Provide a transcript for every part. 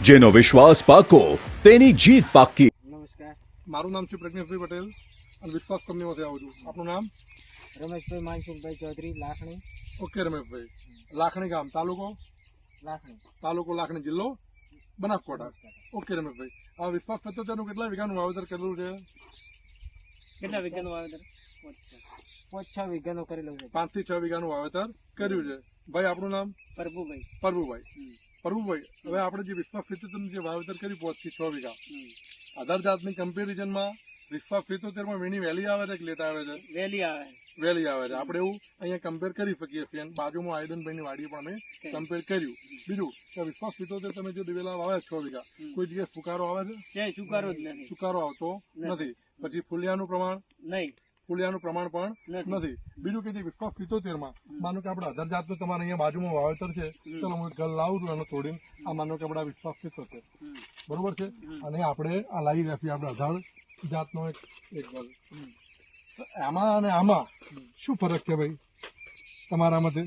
જેનો વિશ્વાસ પાકો તેની જીત પાકી। નમસ્કાર, મારું નામ છે પ્રજ્ઞેશભાઈ પટેલ અને વિશ્વાસ કંપનીમાંથી આવું છું। આપનું નામ? રમેશભાઈ માનસુખભાઈ ચૌધરી, લાખણી। ઓકે રમેશભાઈ, લાખણી ગામ, તાલુકો? લાખણી, જિલ્લો બનાસકાંઠા। ઓકે રમેશભાઈ, આ વિશ્વાસ 75 કેટલા વીઘાનું વાવેતર કરેલું છે? કેટલા વીઘાનું વાવેતર? 5-6 વીઘાનું કરેલું છે। 5 થી 6 વીઘાનું વાવેતર કર્યું છે। ભાઈ આપનું નામ? પ્રભુભાઈ, હવે આપણે જે વિશ્વાસ 75 જે વાવેતર કર્યું 5 થી 6 વીઘા, અધર જાતની કમ્પેરિઝનમાં વિશ્વાસ 75 માં વીણી વહેલી આવે છે કે લેટ આવે છે? વહેલી આવે છે। આપણે એવું અહીંયા કમ્પેર કરી શકીએ છીએ। બાજુમાં આયદનભાઈની વાડી પણ અમે કમ્પેર કર્યું। બીજું કે વિશ્વાસ 75 તમે જે દિવેલા વાવે 6 વીઘા, કોઈ જગ્યાએ સુકારો આવે છે? સુકારો આવતો નથી। પછી ફૂલિયાનું પ્રમાણ પણ નથી। બીજું કે જે વિશ્વાસ 75 માં માનો કે આપણે અધર જાતનું તમારે અહીંયા બાજુમાં વાવેતર છે, ચલો હું ગલ લાવું છું એનો તોડીને, આ માનો કે આપણા વિશ્વાસ 75 બરોબર છે, અને આપણે આ લાવી રાખીએ આપણે અધર જાતનો એક ગલ। આમાં અને આમાં શું ફરક છે ભાઈ તમારા મતે?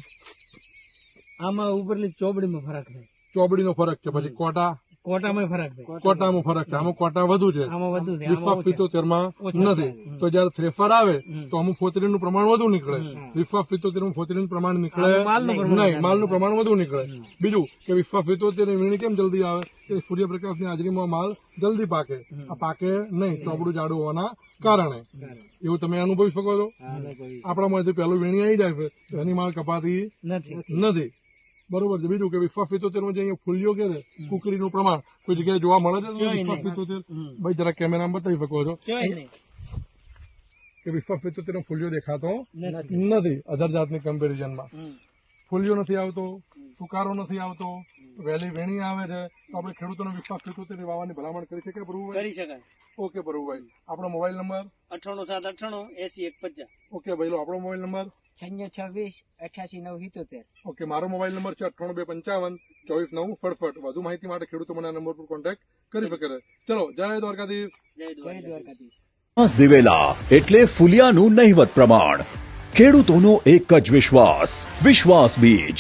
આમાં ઉપરલી ચોબડીમાં ફરક છે। ચોબડીનો ફરક છે, પછી કોટામાં ફરક છે। કોટામાં ફરક છે, આમાં કોટા વધુ છે, વિશ્વાસ 75 માં નથી। તો જયારે થ્રેસર આવે તો અમુક ફોતરીનું પ્રમાણ વધુ નીકળે, વિશ્વાસ 75 માં ફોતરીનું પ્રમાણ નીકળે નહીં, માલનું પ્રમાણ વધુ નીકળે। બીજું કે વિશ્વાસ 75 ની વીણી કેમ જલ્દી આવે કે સૂર્યપ્રકાશની હાજરીમાં માલ જલ્દી પાકે, આ પાકે નહીં ચોબડું જાડું હોવાના કારણે। એવું તમે અનુભવી શકો છો? આપણામાંથી પહેલું વીણી આવી જાય છે તો એની માલ કપાતી નથી, બરોબર છે। બીજું કે વિશ્વાસ 75 માં જે અહીંયા ફૂલિયો કે કુકરીનું પ્રમાણ કોઈ જગ્યાએ જોવા મળે છે? વિશ્વાસ 75 ભાઈ જરા કેમેરામાં બતાવી શકો છો કે વિશ્વાસ 75 નો ફૂલિયો દેખાતો નથી અધર જાતની કમ્પેરિઝનમાં। ફૂલિયો નથી આવતો, સુકારો નથી આવતો, વહેલી વેણી આવે છે, તો આપણે ખેડૂતોનો વિશ્વાસ 75 વાવવાની ભલામણ કરી શકીએ પ્રભુભાઈ? કરી શકાય। ઓકે પ્રભુભાઈ, આપણો મોબાઈલ નંબર? 98 ઓકે ભાઈ લો, આપણો મોબાઈલ નંબર? 9626 ઓકે, મારો મોબાઈલ નંબર છે 98 255 24 9 67। વધુ માહિતી માટે ખેડૂતો મને આ નંબર પર કોન્ટેક્ટ કરી શકે છે। ચલો, જય દ્વારકાધીશ। જય દ્વારકાધીશ। વિશ્વાસ દિવેલા એટલે ફૂલિયાનું નહિવત પ્રમાણ, ખેડૂતોનો એક જ વિશ્વાસ, વિશ્વાસ બીજ।